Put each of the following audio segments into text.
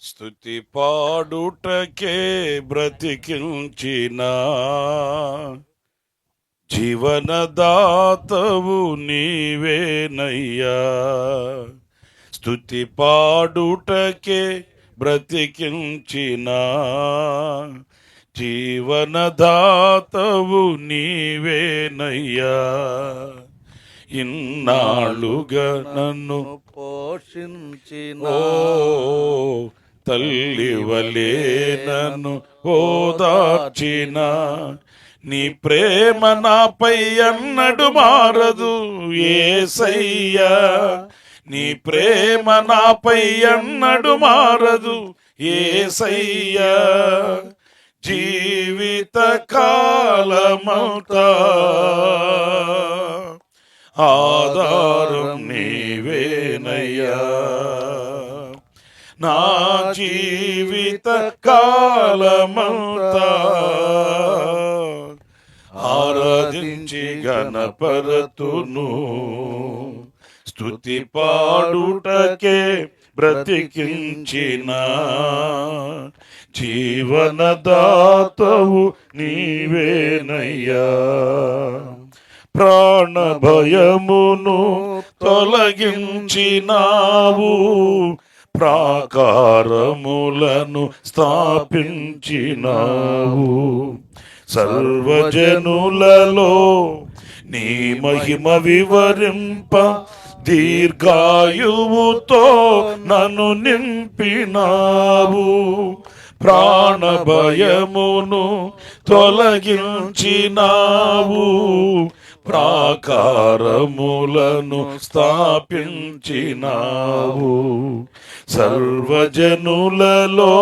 స్తుతి పాడుటకే బ్రతికించిన జీవనదాతవు నీవేనయ్యా. స్తుతి పాడుటకే బ్రతికించిన జీవనదాతవు నీవేనయ్యా. ఇన్నాళ్ళుగా నన్ను పోషించిన తల్లివలే నన్ను ఓదార్చిన నీ ప్రేమ నాపై అన్నడు మారదు యేసయ్యా. నీ ప్రేమ నాపై అన్నడు మారదు యేసయ్యా. జీవిత కాలమంతా ఆధారం నీవేనయ్యా. నా జీవిత కాలమంతా ఆరాధించి గణపరతును. స్తుతి పాడుటకే బ్రతికించిన జీవనదాతవు నీవేనయ్యా. ప్రాణ భయమును తొలగించినావు, ప్రాకారములను స్థాపించినావు. సర్వజనులలో నీ మహిమ వివరింప దీర్ఘాయువుతో నన్ను నింపినావు. ప్రాణ భయమును తొలగించినావు, ప్రాకారములను స్థాపించినావు. సర్వజనులలో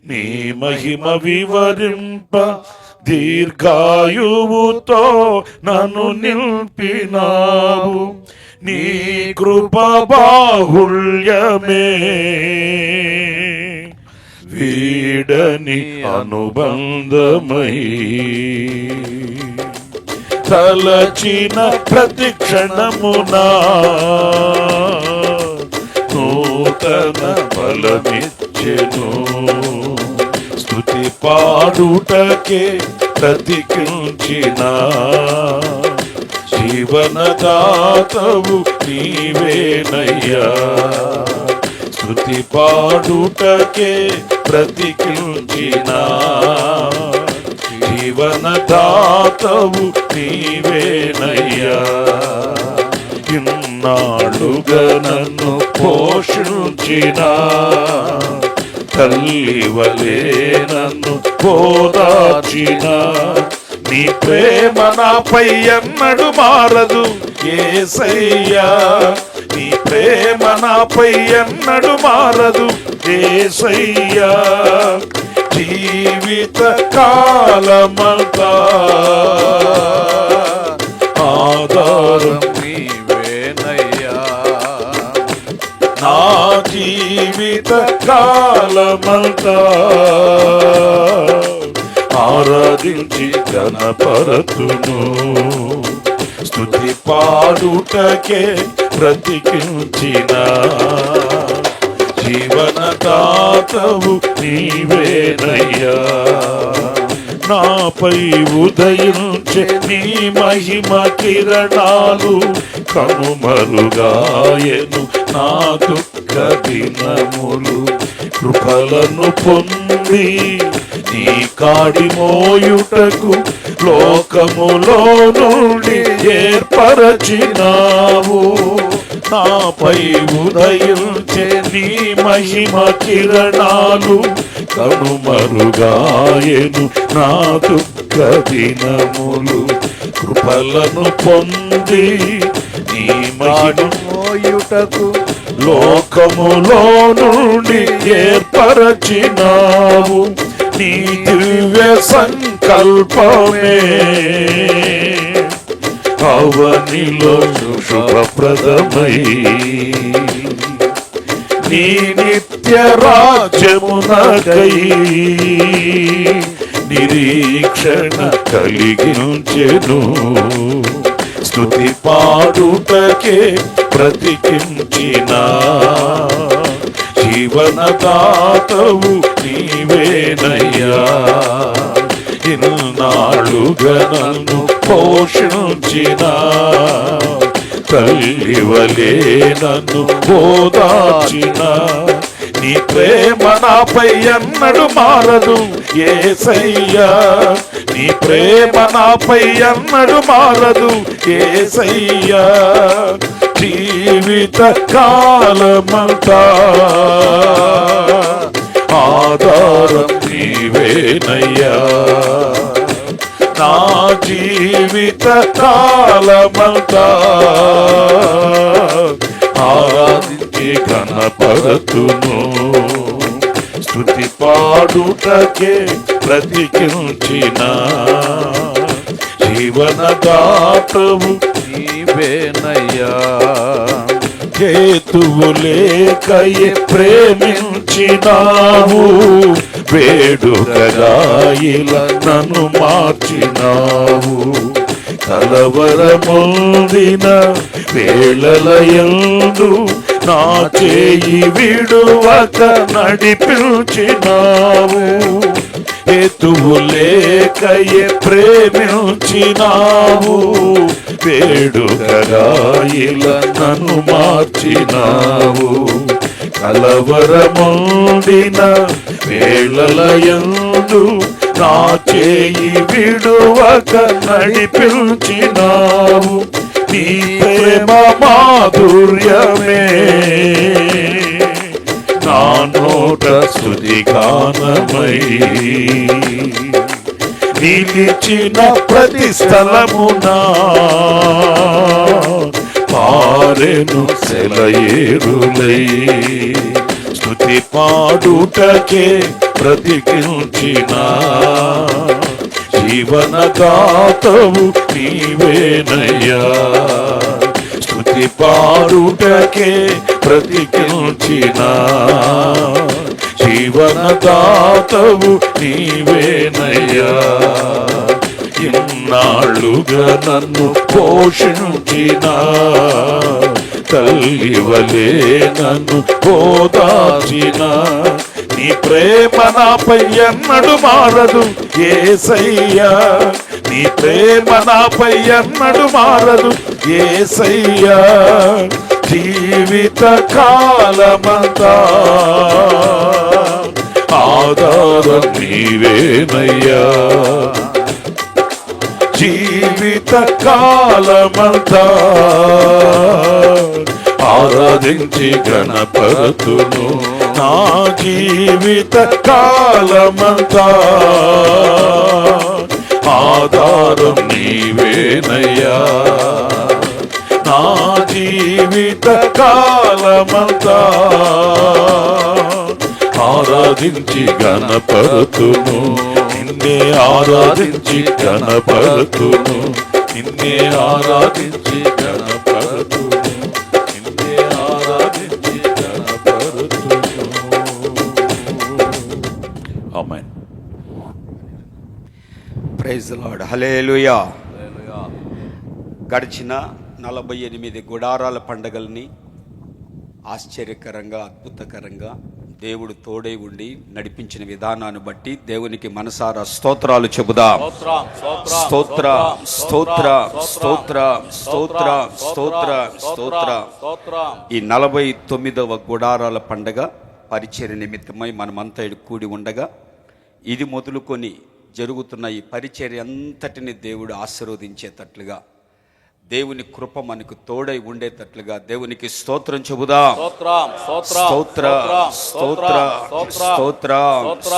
నీ మహిమ వివరింప దీర్ఘాయువుతో నన్ను నింపినావు. నీ కృప బాహుళ్యమే వీడని అనుబంధమై తలచిన ప్రతిక్షణమునా నూతన బలమిచ్చెను. స్తుతి పాడుటకే బ్రతికించిన జీవనదాతవు నీవేనయ్యా. స్తుతి పాడుటకే బ్రతికించిన జీవనదాతవు నీవేనయ్యా. ఇన్నాళ్ళుగా నన్ను పోషించిన తల్లివలే నన్ను ఓదార్చిన నీ ప్రేమ నాపై ఎన్నడు మారదు యేసయ్యా. నీ ప్రేమ నాపై ఎన్నడు మారదు యేసయ్యా. జీవిత కాలమంతా ఆధారం నీవేనయ్యా. నా జీవిత కాలమంతా ఆరాధించి గణపరతును. స్తుతి పాడుటకే బ్రతికించిన జీవనదాతవు నీవేనయ్యా. నాపై ఉదయించే నీ మహిమ కిరణాలు కనుమరుగాయను నా దుఃఖ దినములు. కృపలను పొంది నీ కాడి మోయుటకు లోకములో నుండి ఏర్పరచినావు. నాపై ఉదయించే నీ మహిమ కిరణాలు కనుమరుగాయను నా దుఃఖ దినములు. కృపలను పొంది నీ మహిమ మోయుటకు లోకములో నుండి ఏర్పరచినావు. నీ దివ్య సంకల్పమే అవనిలో శుభప్రదమై నీ నిత్య రాజ్యమునకై నిరీక్షణ కలిగించెను. స్తుతి పాడుటకే బ్రతికించిన జీవనదాతవు నీవేనయ్యా, ఇన్నాళ్ళుగా నన్ను పోషించిన తల్లివలే నన్ను ఓదార్చిన నీ ప్రేమ నాపై ఎన్నడు మారదు యేసయ్యా, నీ ప్రేమ నాపై ఎన్నడు మారదు యేసయ్యా. జీవిత కాలమంతా ఆధారం నీవేనయ్యా, నా జీవిత కాలమంతా ఆరాధించి కనపరతును, స్తుతి పాడుటకే బ్రతికించిన జీవనదాతవు నీవేనయ్యా. హేతువు లేకయే ప్రేమించినావు, వేడుకగా ఇలా నన్ను మార్చినావు. కలవరముందిన వేళలయందు నా చేయి విడువక నడిపించినావు. హేతువు లేకయే ప్రేమించినావు, వేడుకగా ఇలా నన్ను మార్చినావు. కలవరముందిన వేళలయందు నా చేయి విడువక నడిపించినావు. నీ ప్రేమ మాధుర్యమే నా నోట స్తుతి గానమై, నిలిచిన ప్రతి స్థలమునా పారెను సెలయేరులై. స్తుతి పాడుటకే బ్రతికించిన జీవనదాతవు నీవేనయ్యా, స్తుతి పాడుటకే బ్రతికించిన జీవనదాతవు నీవేనయ్యా. ఇన్నాళ్ళుగా నన్ను పోషించిన తల్లివలే నన్ను ఓదార్చిన నీ ప్రేమ నాపై ఎన్నడు మారదు యేసయ్యా, నీ ప్రేమ నాపై ఎన్నడు మారదు యేసయ్యా. జీవిత కాలమంతా ఆధారం నీవేనయ్యా, జీవిత కాలమంతా ఆరాధించి గణపరతును. నా జీవిత కాలమంతా ఆధారం నీవేనయ్యా, నా జీవిత కాలమంతా ఆరాధించి గణపరతును. నిన్నే ఆరాధించి గణపరతును, నిన్నే ఆరాధించి గణపరతును, నిన్నే ఆరాధించి గణపరతును. Amen. Praise the Lord. Hallelujah. గడిచిన 48 గుడారాల పండగల్ని ఆశ్చర్యకరంగా, అద్భుతకరంగా దేవుడు తోడై ఉండి నడిపించిన విధానాన్ని బట్టి దేవునికి మనసారా స్తోత్రాలు చెబుదాం. స్తోత్ర స్తోత్ర స్తోత్ర స్తోత్ర స్తోత్ర స్తోత్ర. ఈ 49వ గుడారాల పండగ పరిచర్య నిమిత్తమై మనమంతా కూడి ఉండగా, ఇది మొదలుకొని జరుగుతున్న ఈ పరిచర్య అంతటిని దేవుడు ఆశీర్వదించేటట్లుగా, దేవుని కృప మనకు తోడై ఉండేటట్లుగా దేవునికి స్తోత్రం చెబుదాం. స్తోత్ర స్తోత్ర స్తోత్ర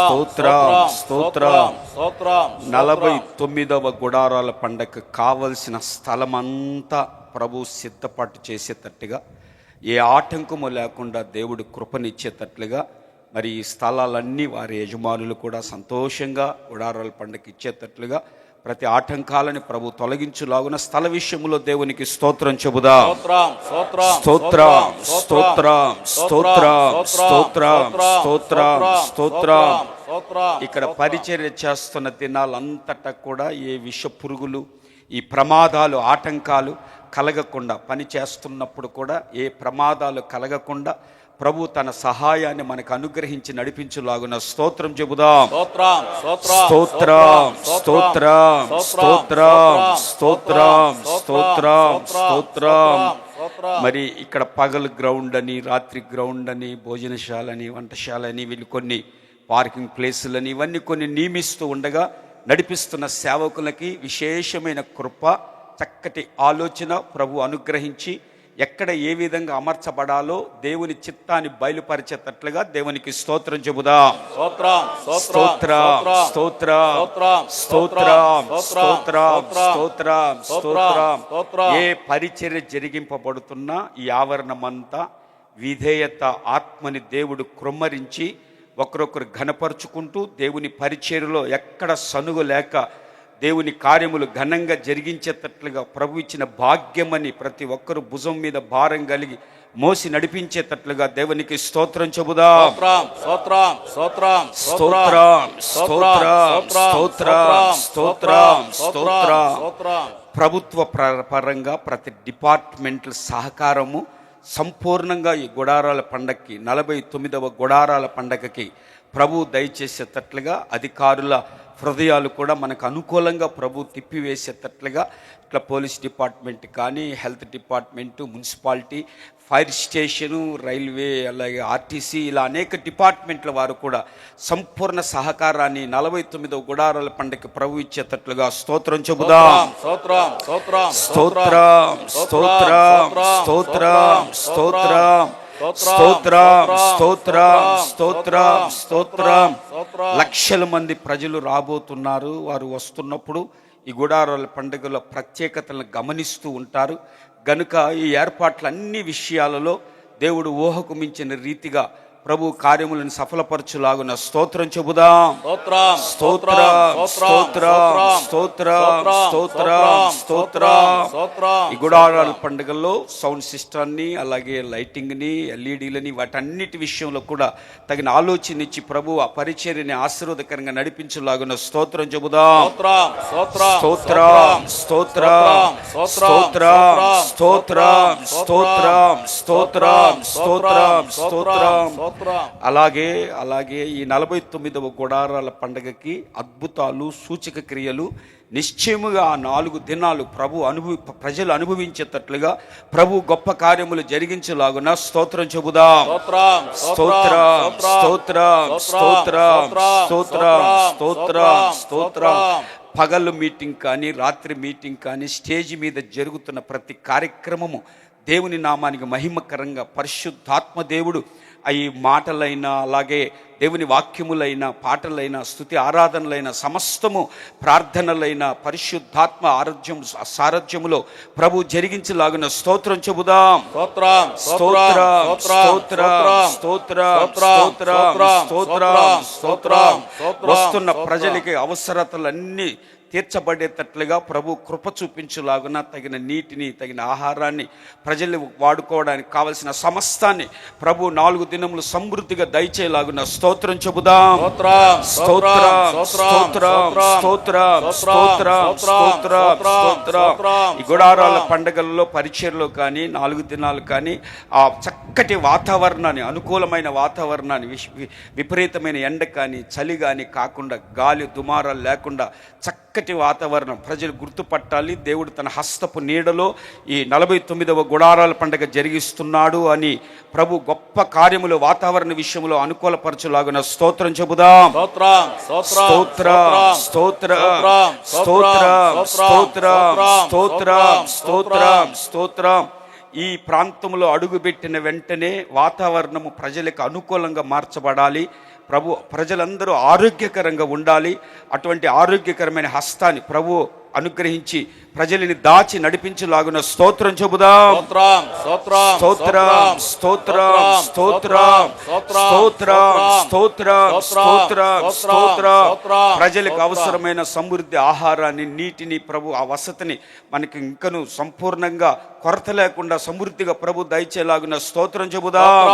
స్తోత్ర స్తోత్ర. 49వ గుడారాల పండగ కావలసిన స్థలమంతా ప్రభు సిద్ధపాటు చేసేటట్టుగా, ఏ ఆటంకము లేకుండా దేవుడు కృపనిచ్చేటట్లుగా, మరి ఈ స్థలాలన్నీ వారి యజమానులు కూడా సంతోషంగా గుడారాల పండగ ఇచ్చేటట్లుగా ప్రతి ఆటంకాలని ప్రభు తొలగించులాగున స్థల విషయంలో దేవునికి స్తోత్రం చెబుదా. స్తోత్ర స్తోత్ర స్తోత్ర స్తోత్ర స్తోత్ర స్తోత్ర. ఇక్కడ పరిచర్య చేస్తున్న దినాలంతటా కూడా ఏ విష పురుగులు, ఈ ప్రమాదాలు, ఆటంకాలు కలగకుండా, పని చేస్తున్నప్పుడు కూడా ఏ ప్రమాదాలు కలగకుండా ప్రభు తన సహాయాన్ని మనకు అనుగ్రహించి నడిపించులాగున స్తోత్రం చెబుదాం. స్తోత్రం స్తోత్రం స్తోత్రం స్తోత్రం స్తోత్రం స్తోత్రం. మరి ఇక్కడ పగలు గ్రౌండ్ అని, రాత్రి గ్రౌండ్ అని, భోజనశాలని, వంటశాల అని, వీళ్ళు కొన్ని పార్కింగ్ ప్లేసులని, ఇవన్నీ కొన్ని నియమిస్తూ ఉండగా నడిపిస్తున్న సేవకులకి విశేషమైన కృప, చక్కటి ఆలోచన ప్రభు అనుగ్రహించి ఎక్కడ ఏ విధంగా అమర్చబడాలో దేవుని చిత్తాన్ని బయలుపరిచేటట్లుగా దేవునికి స్తోత్రం చెబుదాం. స్తోత్రం స్తోత్రం స్తోత్రం స్తోత్రం స్తోత్రం స్తోత్రం. ఏ పరిచర్య జరిగింపబడుతున్నా ఈ ఆవరణమంతా విధేయత ఆత్మని దేవుడు కృమ్మరించి ఒకరొకరు ఘనపరుచుకుంటూ దేవుని పరిచర్యలో ఎక్కడ సనుగు లేక దేవుని కార్యములు ఘనంగా జరిగించేటట్లుగా ప్రభు ఇచ్చిన భాగ్యమని ప్రతి ఒక్కరు భుజం మీద భారం కలిగి మోసి నడిపించేటట్లుగా దేవునికి స్తోత్రం చెబుదాం. స్తోత్రం స్తోత్రం స్తోత్రం స్తోత్రం స్తోత్రం. ప్రభుత్వ పరంగా ప్రతి డిపార్ట్మెంట్ల సహకారము సంపూర్ణంగా ఈ గుడారాల పండగకి 49వ గుడారాల పండగకి ప్రభు దయచేసేటట్లుగా అధికారుల హృదయాలు కూడా మనకు అనుకూలంగా ప్రభు తిప్పివేసేటట్లుగా ఇట్లా పోలీస్ డిపార్ట్మెంట్ కానీ, health department, municipality, fire station, railway, అలాగే ఆర్టీసీ, ఇలా అనేక డిపార్ట్మెంట్ల వారు కూడా సంపూర్ణ సహకారాన్ని 49వ గుడారాల పండుగకి ప్రభు ఇచ్చేటట్లుగా స్తోత్రం చెబుదాం. స్తోత్రం స్తోత్రం స్తోత్రం స్తోత్రం స్తోత్రం స్తోత్రం స్తోత్రం. లక్షల మంది ప్రజలు రాబోతున్నారు. వారు వస్తున్నప్పుడు ఈ గుడారాల పండుగల ప్రత్యేకతలను గమనిస్తూ ఉంటారు గనుక ఈ ఏర్పాట్లన్ని విషయాలలో దేవుడు ఊహకు మించిన రీతిగా ప్రభు కార్యములను సఫలపరచులాగున స్తోత్రం చెబుదాం. స్తోత్రం స్తోత్రం స్తోత్రం స్తోత్రం స్తోత్రం. ఈ గుడారాల పండుగల్లో సౌండ్ సిస్టాన్ని, అలాగే లైటింగ్ని, ఎల్ఈడీలని, వాటన్నిటి విషయంలో కూడా తగిన ఆలోచన ఇచ్చి ప్రభు ఆ పరిచర్యని ఆశీర్వాదకరంగా నడిపించులాగున స్తోత్రం చెబుదాం. స్తోత్రం స్తోత్రం స్తోత్రం స్తోత్రం స్తోత్రం స్తోత్రం స్తోత్రం. అలాగే ఈ 49వ గుడారాల పండగకి అద్భుతాలు, సూచక క్రియలు నిశ్చయముగా ఆ 4 దినాలు ప్రజలు అనుభవించేటట్లుగా ప్రభు గొప్ప కార్యములు జరిగించేలాగున స్తోత్రం చెబుదాం. స్తోత్రం స్తోత్రం స్తోత్రం స్తోత్రం స్తోత్రం స్తోత్రం. పగలు మీటింగ్ కానీ, రాత్రి మీటింగ్ కానీ, స్టేజ్ మీద జరుగుతున్న ప్రతి కార్యక్రమము దేవుని నామానికి మహిమకరంగా పరిశుద్ధాత్మ దేవుడు ఈ మాటలైనా, అలాగే దేవుని వాక్యములైన, పాటలైన, స్తుతి ఆరాధనలైన, సమస్తము ప్రార్థనలైన పరిశుద్ధాత్మ సారథ్యములో ప్రభు జరిగించలాగున స్తోత్రం చెబుదాం. స్తోత్రం స్తోత్రం స్తోత్రం స్తోత్రం స్తోత్రం. వస్తున్న ప్రజలకి అవసరతలన్నీ తీర్చబడేటట్లుగా ప్రభు కృప చూపించులాగున తగిన నీటిని, తగిన ఆహారాన్ని, ప్రజలు వాడుకోవడానికి కావలసిన సమస్తాన్ని ప్రభు 4 దినములు సమృద్ధిగా దయచేలాగున స్తోత్రం చెబుదాం. స్తోత్రం స్తోత్రం స్తోత్రం స్తోత్రం స్తోత్రం. ఈ గుడారాల పండుగల్లో, పరిచర్లో కానీ, 4 దినాలు కానీ ఆ చక్కటి వాతావరణాన్ని, అనుకూలమైన వాతావరణాన్ని, విపరీతమైన ఎండ కానీ, చలి కానీ కాకుండా, గాలి దుమారాలు లేకుండా చక్కటి వాతావరణం ప్రజలు గుర్తుపట్టాలి. దేవుడు తన హస్తపు నీడలో ఈ 49వ గుడారాల పండుగ జరిగిస్తున్నాడు అని ప్రభు గొప్ప కార్యములు వాతావరణ విషయంలో అనుకూలపరచులాగున స్తోత్రం చెబుదాం. స్తోత్రం స్తోత్రం స్తోత్రం స్తోత్రం స్తోత్రం స్తోత్రం. ఈ ప్రాంతంలో అడుగుపెట్టిన వెంటనే వాతావరణము ప్రజలకు అనుకూలంగా మార్చబడాలి. ప్రజలందరూ ఆరోగ్యకరంగా ఉండాలి. అటువంటి ఆరోగ్యకరమైన హస్తాన్ని ప్రభు అనుగ్రహించి ప్రజలని దాచి నడిపించులాగున స్తోత్రం చెబుదాం. స్తోత్రం స్తోత్రం స్తోత్రం స్తోత్రం స్తోత్రం. ప్రజలకు అవసరమైన సమృద్ధి ఆహారాన్ని, నీటిని ప్రభు ఆ వసతిని మనకి ఇంకను సంపూర్ణంగా కొరత లేకుండా సమృద్ధిగా ప్రభు దయచేలాగున స్తోత్రం చెబుదాం.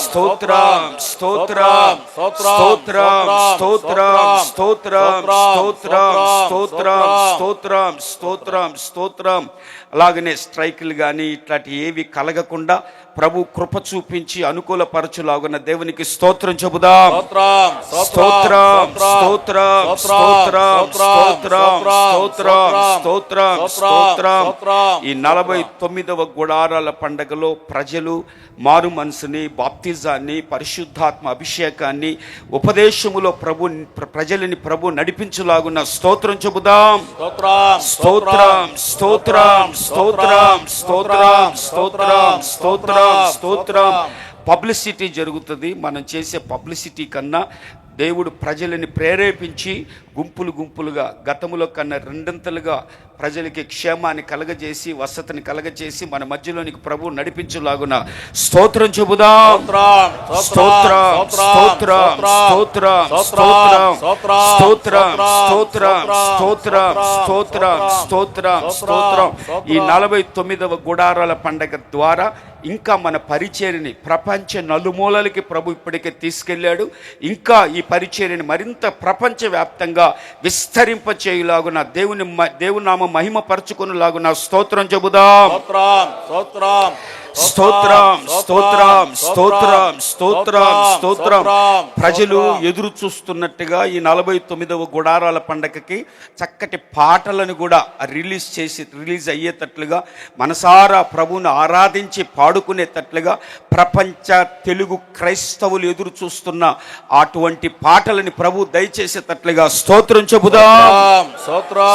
స్తోత్రం స్తోత్రం స్తోత్రం స్తోత్రం స్తోత్రం స్తోత్రం స్తోత్రం. అలాగనే స్ట్రైకులు కానీ ఇట్లాంటి ఏవి కలగకుండా ప్రభు కృప చూపించి అనుకూలపరచులాగున దేవునికి స్తోత్రం చెబుదాం. స్తోత్రం, స్తోత్రం, స్తోత్రం, స్తోత్రం, స్తోత్రం, స్తోత్రం, స్తోత్రం. ఈ 49వ గుడారాల పండగలో ప్రజలు మారు మనసుని, బాప్తిజాన్ని, పరిశుద్ధాత్మ అభిషేకాన్ని, ఉపదేశములో ప్రజలని ప్రభు నడిపించులాగున్న స్తోత్రం చెబుదాం. స్తోత్రం, స్తోత్రం, స్తోత్రం, స్తోత్రం, స్తోత్రం, స్తోత్రం, స్తోత్రం. పబ్లిసిటీ జరుగుతుంది. మనం చేసే పబ్లిసిటీ కన్నా దేవుడు ప్రజలని ప్రేరేపించి గుంపులు గుంపులుగా గతములో కన్నా రెండంతలుగా ప్రజలకి క్షేమాన్ని కలగజేసి, వసతిని కలగజేసి మన మధ్యలోనికి ప్రభు నడిపించులాగున స్తోత్రం చెబుదాం. స్తోత్రం, స్తోత్రం, స్తోత్రం, స్తోత్రం, స్తోత్రం, స్తోత్రం, స్తోత్రం, స్తోత్రం, స్తోత్రం, స్తోత్రం. ఈ 49వ గుడారాల పండగ ద్వారా ఇంకా మన పరిచర్యని ప్రపంచ నలుమూలలకి ప్రభు ఇప్పటికే తీసుకెళ్ళాడు. ఇంకా ఈ పరిచర్యని మరింత ప్రపంచవ్యాప్తంగా విస్తరింప చేయులాగున దేవుని నామ మహిమ పరచుకునేలాగున స్తోత్రం చెబుదాం. స్తోత్రం, స్తోత్రం, స్తోత్రం, స్తోత్రం, స్తోత్రం. ప్రజలు ఎదురు చూస్తున్నట్టుగా ఈ 49వ గుడారాల పండగకి చక్కటి పాటలను కూడా రిలీజ్ అయ్యేటట్లుగా, మనసారా ప్రభువును ఆరాధించి పాడుకునేటట్లుగా ప్రపంచ తెలుగు క్రైస్తవులు ఎదురు చూస్తున్న అటువంటి పాటలని ప్రభు దయచేసేటట్లుగా స్తోత్రం చెబుదాం. స్తోత్రం,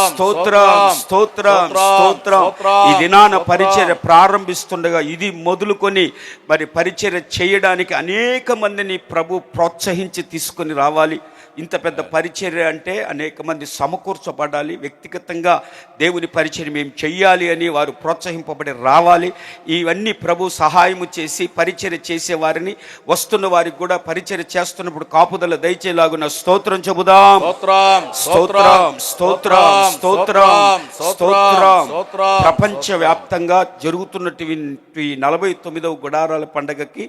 స్తోత్రం, స్తోత్రం, స్తోత్రం. ఈ దినాన పరిచర్య ప్రారంభిస్తుండగా ఇది మొదలుకొని మరి పరిచర్య చేయడానికి అనేక మందిని ప్రభు ప్రోత్సహించి తీసుకొని రావాలి. ఇంత పెద్ద పరిచర్య అంటే అనేక మంది సమకూర్చబడాలి. వ్యక్తిగతంగా దేవుని పరిచర్య మేము చెయ్యాలి అని వారు ప్రోత్సహింపబడి రావాలి. ఇవన్నీ ప్రభు సహాయము చేసి పరిచర్య చేసే వారిని, వస్తున్న వారికి కూడా పరిచర్య చేస్తున్నప్పుడు కాపుదల దయచేలాగున స్తోత్రం చెబుదాం. స్తోత్రం, స్తోత్రం, స్తోత్రం, స్తోత్రం. ప్రపంచ వ్యాప్తంగా జరుగుతున్నటువంటి 49వ గుడారాల పండగకి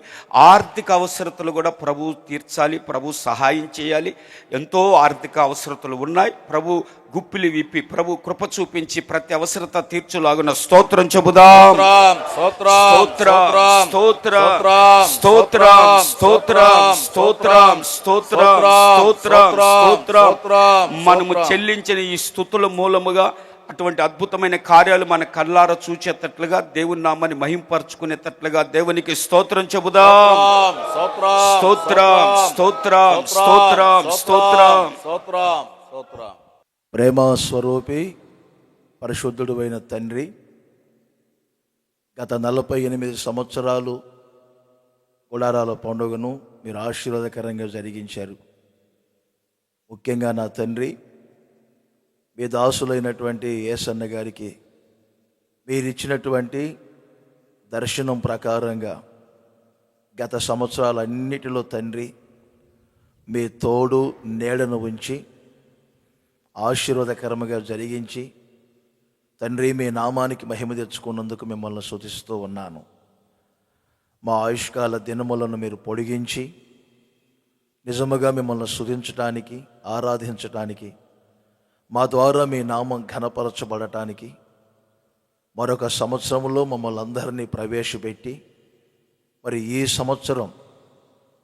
ఆర్థిక అవసరతలు కూడా ప్రభు తీర్చాలి, ప్రభు సహాయం చేయాలి. ఎంతో ఆర్థిక అవసరతలు ఉన్నాయి. ప్రభు గుప్పిలి విప్పి ప్రభు కృప చూపించి ప్రతి అవసరత తీర్చులాగున స్తోత్రం చెబుదాం. స్తోత్రం, స్తోత్రం, స్తోత్రం, స్తోత్రం, స్తోత్రం, స్తోత్రం, స్తోత్రం, స్తోత్రం. మనము చెల్లించిన ఈ స్తుతుల మూలముగా అటువంటి అద్భుతమైన కార్యాలు మన కళ్ళారా చూచేటట్లుగా, దేవుని నామాన్ని మహింపరచుకునేటట్లుగా దేవునికి స్తోత్రం చెబుదాం. స్తోత్రం, స్తోత్రం, స్తోత్రం, స్తోత్రం. ప్రేమ స్వరూపి పరిశుద్ధుడు అయిన తండ్రి, గత 48 సంవత్సరాలు గుడారాల పండుగను మీరు ఆశీర్వాదకరంగా జరిగించారు. ముఖ్యంగా నా తండ్రి, మీ దాసులైనటువంటి యేసన్న గారికి మీరిచ్చినటువంటి దర్శనం ప్రకారంగా గత సంవత్సరాలన్నిటిలో తండ్రి మీ తోడు నీడను ఉంచి ఆశీర్వాదకరంగా జరిగించి తండ్రి మీ నామానికి మహిమ తెచ్చుకున్నందుకు మిమ్మల్ని స్తుతిస్తూ ఉన్నాను. మా ఆయుష్కాల దినములను మీరు పొడిగించి నిజముగా మిమ్మల్ని స్తుతించడానికి, ఆరాధించడానికి, మా ద్వారా మీ నామం ఘనపరచబడటానికి మరొక సంవత్సరంలో మమ్మల్ని అందరినీ ప్రవేశపెట్టి మరి ఈ సంవత్సరం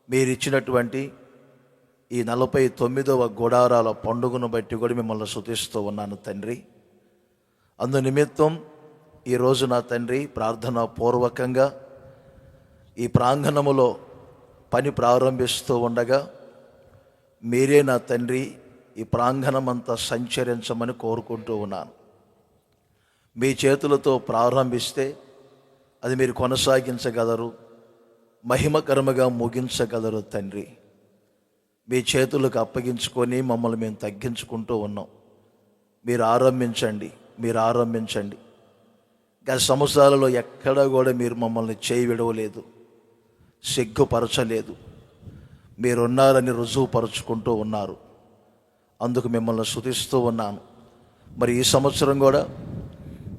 మీరిచ్చినటువంటి ఈ 49వ గుడారాల పండుగను బట్టి కూడా మిమ్మల్ని స్తుతిస్తూ ఉన్నాను తండ్రి. అందు నిమిత్తం ఈరోజు నా తండ్రి ప్రార్థనా పూర్వకంగా ఈ ప్రాంగణములో పని ప్రారంభిస్తూ ఉండగా మీరే నా తండ్రి ఈ ప్రాంగణం అంతా సంచరించమని కోరుకుంటూ ఉన్నాను. మీ చేతులతో ప్రారంభిస్తే అది మీరు కొనసాగించగలరు, మహిమకరముగా ముగించగలరు తండ్రి. మీ చేతులకు అప్పగించుకొని మమ్మల్ని మేము తగ్గించుకుంటూ ఉన్నాం. మీరు ఆరంభించండి. గత సంవత్సరాలలో ఎక్కడా కూడా మీరు మమ్మల్ని చేయి విడవలేదు, సిగ్గుపరచలేదు. మీరున్నారని రుజువుపరుచుకుంటూ ఉన్నారు. అందుకు మిమ్మల్ని స్తుతిస్తూ ఉన్నాను. మరి ఈ సంవత్సరం కూడా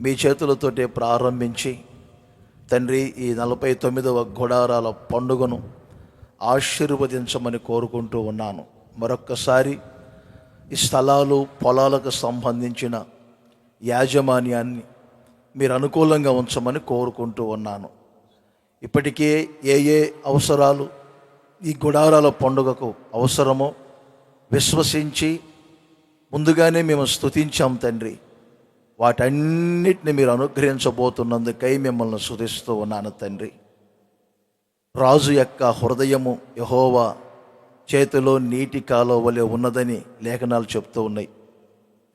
మీ చేతులతోటే ప్రారంభించి తండ్రి ఈ 49వ గుడారాల పండుగను ఆశీర్వదించమని కోరుకుంటూ ఉన్నాను. మరొక్కసారి ఈ స్థలాలు, పొలాలకు సంబంధించిన యాజమాన్యాన్ని మీరు అనుకూలంగా ఉంచమని కోరుకుంటూ ఉన్నాను. ఇప్పటికే ఏ ఏ అవసరాలు ఈ గుడారాల పండుగకు అవసరమో విశ్వసించి ముందుగానే మేము స్తుతించాం తండ్రి. వాటన్నిటిని మీరు అనుగ్రహించబోతున్నందుకై మిమ్మల్ని స్తుతిస్తూ ఉన్నాను తండ్రి. రాజు యొక్క హృదయము యెహోవా చేతిలో నీటి కాలువ వలె ఉన్నదని లేఖనాలు చెప్తూ ఉన్నాయి.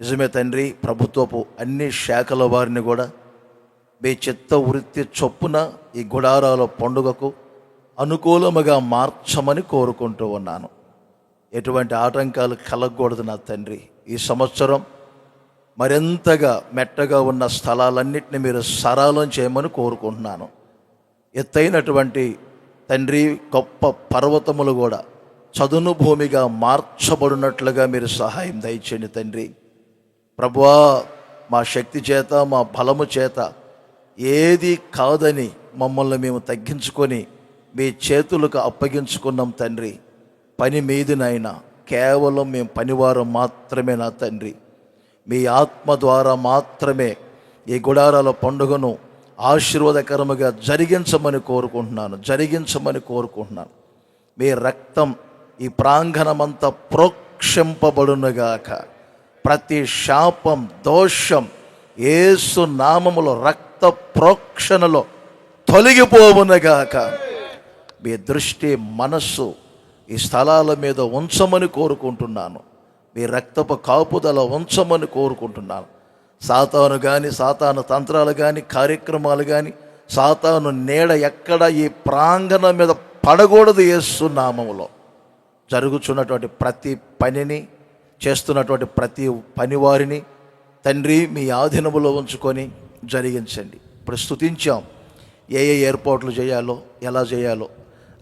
నిజమే తండ్రి. ప్రభుత్వపు అన్ని శాఖల వారిని కూడా మీ చిత్త వృత్తి చొప్పున ఈ గుడారాల పండుగకు అనుకూలముగా మార్చమని కోరుకుంటూ ఉన్నాను. ఎటువంటి ఆటంకాలు కలగకూడదు నా తండ్రి. ఈ సంవత్సరం మరింతగా మెట్టగా ఉన్న స్థలాలన్నింటినీ మీరు సరళం చేయమని కోరుకుంటున్నాను. ఎత్తైనటువంటి తండ్రి గొప్ప పర్వతములు కూడా చదును భూమిగా మార్చబడినట్లుగా మీరు సహాయం దయచేయండి తండ్రి. ప్రభువా, మా శక్తి చేత మా బలము చేత ఏది కాదని మమ్మల్ని మేము తగ్గించుకొని మీ చేతులకు అప్పగించుకున్నాం తండ్రి. పని మీదినైనా కేవలం మేము పనివారం మాత్రమే నా తండ్రి. మీ ఆత్మ ద్వారా మాత్రమే ఈ గుడారాల పండుగను ఆశీర్వాదకరముగా జరిగించమని కోరుకుంటున్నాను. మీ రక్తం ఈ ప్రాంగణమంతా ప్రోక్షింపబడునుగాక. ప్రతి శాపం దోషం యేసు నామములో రక్త ప్రోక్షణలో తొలగిపోవునుగాక. మీ దృష్టి మనస్సు ఈ స్థలాల మీద ఉంచమని కోరుకుంటున్నాను. మీ రక్తపు కాపుదల ఉంచమని కోరుకుంటున్నాను. సాతాను కానీ, సాతాను తంత్రాలు కానీ, కార్యక్రమాలు కానీ, సాతాను నీడ ఎక్కడ ఈ ప్రాంగణం మీద పడకూడదు. యేసు నామములో జరుగుతున్నటువంటి ప్రతి పనిని, చేస్తున్నటువంటి ప్రతి పనివారిని తండ్రి మీ ఆధీనములో ఉంచుకొని జరిగించండి. ఇప్పుడు స్తుతించాం. ఏ ఏ ఏర్పాట్లు చేయాలో, ఎలా చేయాలో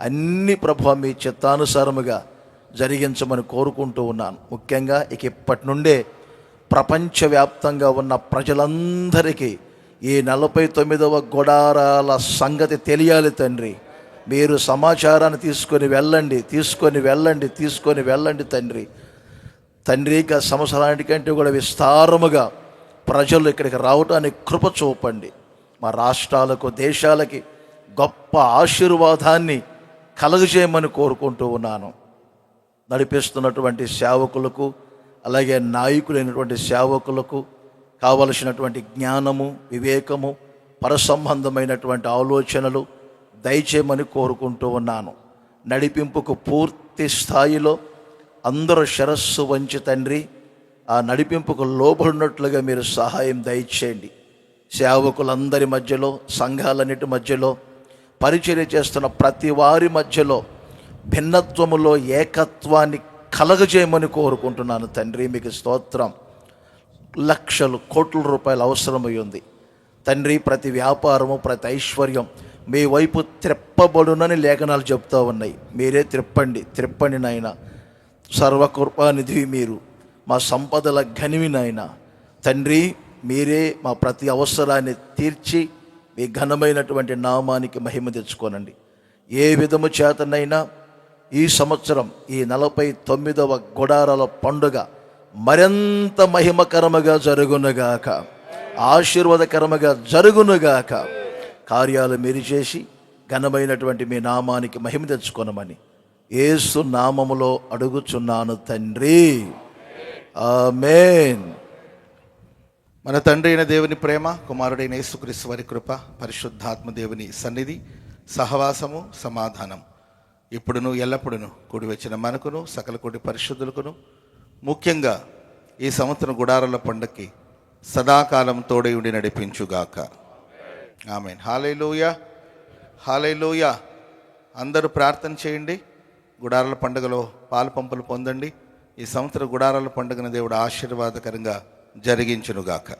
అన్ని ప్రభువా మీ చిత్తానుసారముగా జరిగించమని కోరుకుంటూ ఉన్నాను. ముఖ్యంగా ఇప్పటి నుండే ప్రపంచవ్యాప్తంగా ఉన్న ప్రజలందరికీ ఈ 49వ గుడారాల సంగతి తెలియాలి తండ్రి. మీరు సమాచారాన్ని తీసుకొని వెళ్ళండి తండ్రి. ఇక సంవత్సరానికంటే కూడా విస్తారముగా ప్రజలు ఇక్కడికి రావడానికి కృప చూపండి. మా రాష్ట్రాలకు, దేశాలకి గొప్ప ఆశీర్వాదాన్ని కలుగజేయమని కోరుకుంటూ ఉన్నాను. నడిపిస్తున్నటువంటి సేవకులకు, అలాగే నాయకులైనటువంటి సేవకులకు కావలసినటువంటి జ్ఞానము, వివేకము, పరసంబంధమైనటువంటి ఆలోచనలు దయచేయమని కోరుకుంటూ ఉన్నాను. నడిపింపుకు పూర్తి స్థాయిలో అందరూ శిరస్సు వంచి తండ్రి ఆ నడిపింపుకు లోబడినట్లుగా మీరు సహాయం దయచేయండి. సేవకులందరి మధ్యలో, సంఘాలన్నిటి మధ్యలో, పరిచర్య చేస్తున్న ప్రతి వారి మధ్యలో భిన్నత్వములో ఏకత్వాన్ని కలగజేయమని కోరుకుంటున్నాను తండ్రి. మీకు స్తోత్రం. లక్షలు, కోట్ల రూపాయలు అవసరమై ఉంది తండ్రి. ప్రతి వ్యాపారము, ప్రతి ఐశ్వర్యం మీ వైపు త్రిప్పబడునని లేఖనాలు చెప్తూ ఉన్నాయి. మీరే త్రిప్పండి నాయన. సర్వకృపానిధి మీరు, మా సంపదల ఘనివి నాయన తండ్రి. మీరే మా ప్రతి అవసరాన్ని తీర్చి మీ ఘనమైనటువంటి నామానికి మహిమ తెచ్చుకోనండి. ఏ విధము చేతనైనా ఈ సంవత్సరం ఈ 49వ గుడారాల పండుగ మరింత మహిమకరముగా జరుగునుగాక, ఆశీర్వాదకరముగా జరుగునుగాక. కార్యాలు మీరు చేసి ఘనమైనటువంటి మీ నామానికి మహిమ తెచ్చుకొనమని యేసు నామములో అడుగుచున్నాను తండ్రి. ఆమేన్. మన తండ్రి అయిన దేవుని ప్రేమ, కుమారుడైన యేసుక్రీస్తు వారి కృప, పరిశుద్ధాత్మ దేవుని సన్నిధి, సహవాసము, సమాధానం ఇప్పుడును ఎల్లప్పుడును కూడి వచ్చిన మనకును, సకల కోటి పరిశుద్ధులకును, ముఖ్యంగా ఈ సంవత్సరం గుడారాల పండక్కి సదాకాలం తోడై ఉండి నడిపించుగాక. ఆమేన్. హల్లెలూయా, హల్లెలూయా. అందరూ ప్రార్థన చేయండి. గుడారాల పండుగలో పాలు పంపులు పొందండి. ఈ సంవత్సరం గుడారాల పండుగను దేవుడు ఆశీర్వాదకరంగా జరిగించునుగాక.